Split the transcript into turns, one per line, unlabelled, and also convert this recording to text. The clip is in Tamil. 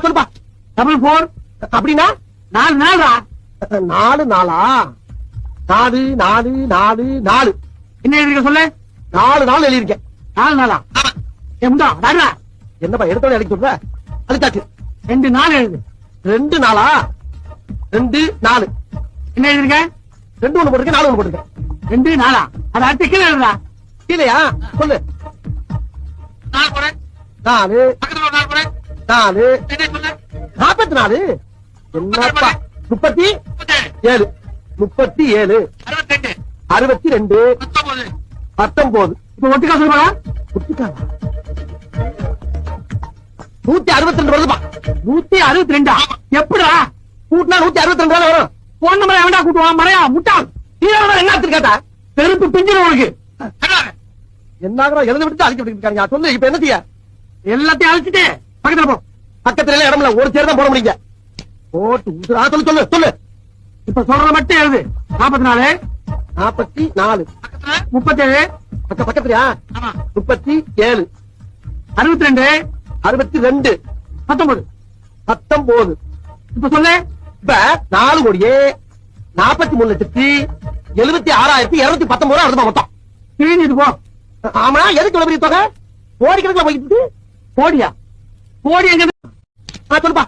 சொல்லுப்பா.
4
அப்படின்னா
4 நாளா?
4 நாளா? 4 4 4 4
என்ன எழுதிருக்க சொல்லு.
4 நாள் எழுதியிருக்கேன்.
4 நாளா? முண்டா டாக்டரா,
என்னப்பா எடுத்தோட எழுதி சொல்ற? அதுக்காச்சு
2 நாள் எழுது.
2 நாளா? 2 4
என்ன எழுதிருக்க?
2 ஒண்ணு போட்டிருக்கேன், 4 ஒண்ணு போட்டிருக்கேன்.
2 நாளா? அது அடுத்த கீழே எழுதுடா.
இல்லையா? சொல்லு.
4 போறேன்.
4
பக்கத்துல ஒரு 4 போறேன்.
4
என்ன சொல்லு?
44. என்னப்பா? 37 37
62
62
19
19
இப்ப ஒட்டுக்கா சொல்லுவாங்க.
162 வருதுப்பா.
162 எப்படா
கூட்டினா 162 வரும்.
போன் நம்பர் எவன்டா கூட்டுவான்? மறையா முட்டாள்.
என்ன கேட்டா
செருப்பு பிஞ்சிரும் உனக்கு.
என்ன எழுத விட்டு அழிக்க விட்டு சொல்லு. இப்ப என்ன செய்ய?
எல்லாத்தையும் அழைச்சிட்டு பக்கத்துல போ.
பக்கத்துல எல்லாம் இடம் இல்ல, ஒரு சேர் தான் போட முடியுங்க. போட்டு சொல்லு சொல்லு சொல்லு.
இப்ப சொல்றத மட்டும் எழுது. 44
44
37
பக்கத்துலயா? 37
62
62
19
19
இப்ப சொல்லு.
இப்ப 4 கோடியே 43,76,219 ரூபா வருதுமா மொத்தம்.
கிழிஞ்சிட்டு போ.
ஆமா, எதுக்கு இவ்வளவு பெரிய தொகை? கோடி கணக்குல போயிட்டு.
கோடியா? கோடி எங்க?
சொல்லுப்பா.